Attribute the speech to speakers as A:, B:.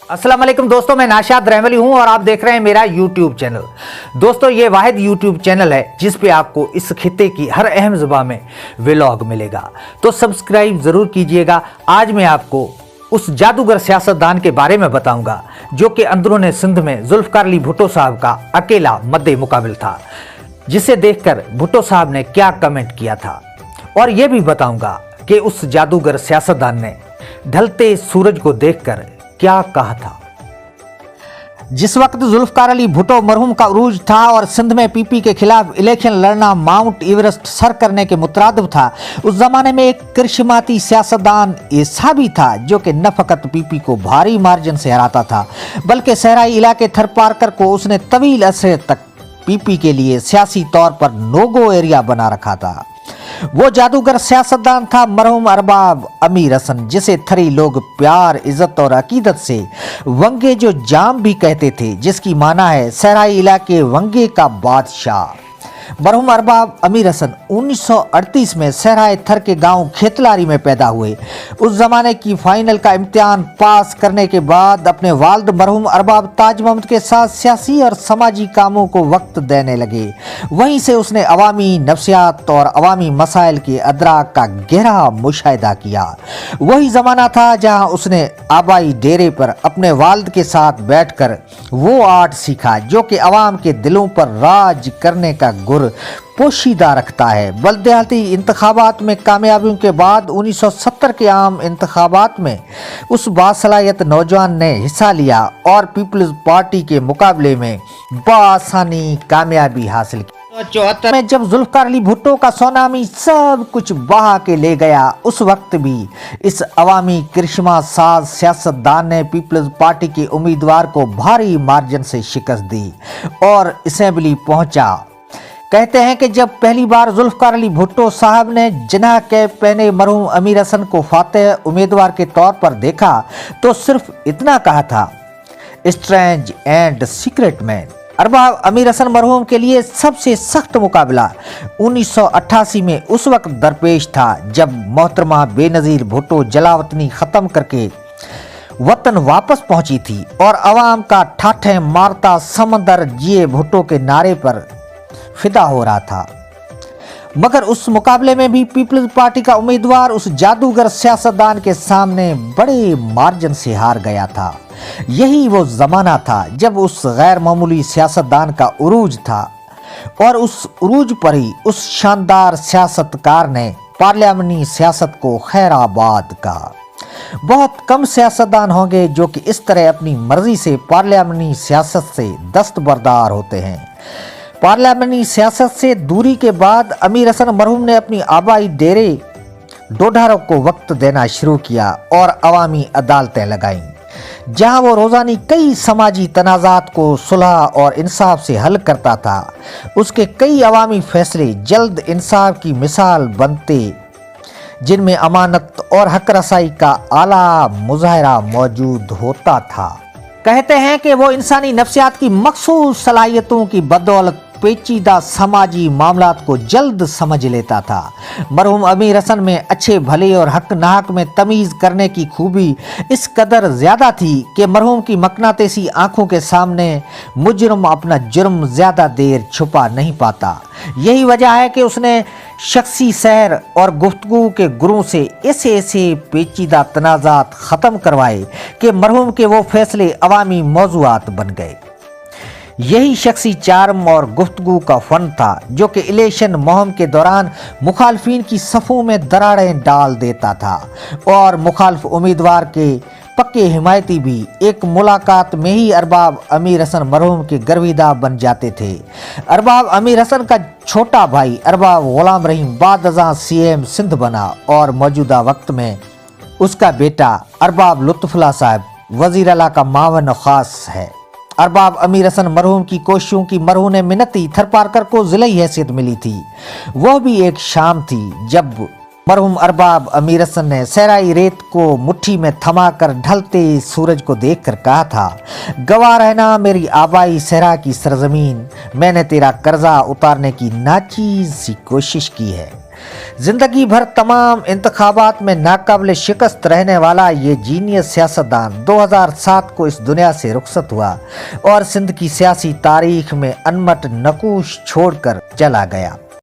A: अस्सलाम वालेकुम दोस्तों, मैं नाशाद रहमली हूं और आप देख रहे हैं मेरा YouTube चैनल। दोस्तों, ये वाहिद YouTube चैनल है जिस पे आपको इस खित्ते की हर अहम ज़बान में व्लॉग मिलेगा, तो सब्सक्राइब ज़रूर कीजिएगा। आज मैं आपको उस जादूगर सियासतदान के बारे में बताऊंगा जो कि अंदरूनी सिंध में जुल्फ़िकार अली भुट्टो साहब का अकेला मद्दे मुकाबिल था, जिसे देखकर भुट्टो साहब ने क्या कमेंट किया था। और ये भी बताऊंगा कि उस जादूगर सियासतदान ने ढलते सूरज को देखकर क्या कहा था। जिस वक्त जुल्फ़िकार अली भुट्टो मरहूम का उरूज था और सिंध में पीपी के खिलाफ इलेक्शन लड़ना माउंट एवरेस्ट सर करने के मुतरादिफ था, उस जमाने में एक करिश्माती सियासतदान ऐसा भी था जो कि न फकत पीपी को भारी मार्जिन से हराता था, बल्कि सहराई इलाके थरपारकर को उसने तवील अरसे तक पीपी के लिए सियासी तौर पर नोगो एरिया बना रखा था। वो जादूगर सियासतदान था मरहूम अरबाब अमीर हसन, जिसे थरी लोग प्यार, इज्जत और अकीदत से वंगे जो जाम भी कहते थे, जिसकी माना है सहराई इलाके वंगे का बादशाह। मरहूम अरबाब अमीर हसन 1938 में सहराए थर के गांव खेतलारी में पैदा हुए। उस जमाने की फाइनल का इम्तिहान पास करने के बाद अपने वालिद मरहूम अरबाब ताज मोहम्मद के साथ सियासी और समाजी कामों को वक्त देने लगे। वहीं से उसने अवामी नफ्सियात और अवामी मसाइल के अदराक का गहरा मुशाहिदा किया। वही ज़माना था जहां उसने आबाई डेरे पर अपने वालिद के साथ बैठकर वो आर्ट सीखा जो कि अवाम के दिलों पर राज करने का गुर पोशीदा रखता है। बल्दियाती इंतखाबात में कामयाबियों के बाद 1970 के आम इंतखाबात में उस बासलाहियत नौजवान ने हिस्सा लिया और पीपल्स पार्टी के मुकाबले में बआसानी कामयाबी हासिल की। 1974 में जब जुल्फ़िकार अली भुट्टो का सोनामी सब कुछ बहा के ले गया, उस वक्त भी इस अवामी करिश्मा साज सियासतदान ने पीपल्स पार्टी के उम्मीदवार को भारी मार्जिन से शिकस्त दी और असेंबली पहुंचा। कहते हैं कि जब पहली बार जुल्फ़िकार अली भुट्टो साहब ने जनाह कैप पहने मरहूम अमीर हसन को फातेह उम्मीदवार के तौर पर देखा तो सिर्फ इतना कहा था, strange and secret man. Arbab अमीर हसन मरहूम के लिए सबसे सख्त मुकाबला 1988 में उस वक्त दरपेश था जब मोहतरमा बेनज़ीर भुट्टो जलावतनी ख़त्म करके वतन वापस पहुंची थी और अवाम का ठाठे मारता समंदर जिए भुट्टो के नारे पर फिदा हो रहा था। मगर उस मुकाबले में भी पीपल्स पार्टी का उम्मीदवार उस जादूगर सियासतदान के सामने बड़े मार्जिन से हार गया था। यही वो ज़माना था जब उस गैर मामूली सियासतदान का उरूज था और उस उरूज पर ही उस शानदार सियासतकार ने पार्लियामानी सियासत को खैराबाद कहा। बहुत कम सियासतदान होंगे जो कि इस तरह अपनी मर्जी से पार्लियामानी सियासत से दस्तबरदार होते हैं। पार्लियामानी सियासत से दूरी के बाद अमीर हसन मरहूम ने अपनी आबाई डेरे डोडारों को वक्त देना शुरू किया और अवामी अदालतें लगाईं, जहां वो रोज़ानी कई समाजी तनाज़ात को सुलह और इंसाफ से हल करता था। उसके कई अवामी फैसले जल्द इंसाफ की मिसाल बनते, जिनमें अमानत और हक रसाई का आला मुजाहरा मौजूद होता था। कहते हैं कि वो इंसानी नफ्सियात की मखसूस सलाहियतों की बदौलत पेचीदा समाजी मामलात को जल्द समझ लेता था। मरहूम अमीर हसन में अच्छे भले और हक नाहक में तमीज़ करने की खूबी इस कदर ज़्यादा थी कि मरहूम की मकनातीसी आंखों के सामने मुजरम अपना जुर्म ज़्यादा देर छुपा नहीं पाता। यही वजह है कि उसने शख्सी सहर और गुफ्तगू के गुरों से ऐसे ऐसे पेचीदा तनाज़ात ख़त्म करवाए कि मरहूम के वो फैसले अवामी मौज़ूआत बन गए। यही शख्सी चार्म और गुफ्तगू का फ़न था जो कि इलेक्शन मुहिम के दौरान मुखालफिन की सफ़ों में दरारें डाल देता था और मुखालफ उम्मीदवार के पक्के हिमायती भी एक मुलाकात में ही अरबाब अमीर हसन मरहूम के गर्विदा बन जाते थे। अरबाब अमीर हसन का छोटा भाई अरबाब गुलाम रहीम बाद अज़ां CM सिंध बना और मौजूदा वक्त में उसका बेटा अरबाब लुत्फ़ुल्लाह साहब वज़ीर आला का मावन ख़ास है। अरबाब अमीर हसन मरहूम की कोशिशों की मरहूम मिन्नती थरपारकर को ज़िलाई हैसियत मिली थी। वह भी एक शाम थी जब मरहूम अरबाब अमीर हसन ने सहराई रेत को मुट्ठी में थमाकर ढलते सूरज को देखकर कहा था, गवाह रहना मेरी आबाई सहरा की सरजमीन, मैंने तेरा कर्जा उतारने की नाचीज सी कोशिश की है। जिंदगी भर तमाम इंतखाबात में नाकाबिल शिकस्त रहने वाला ये जीनियस सियासतदान 2007 को इस दुनिया से रुखसत हुआ और सिंध की सियासी तारीख में अनमट नकूश छोड़कर चला गया।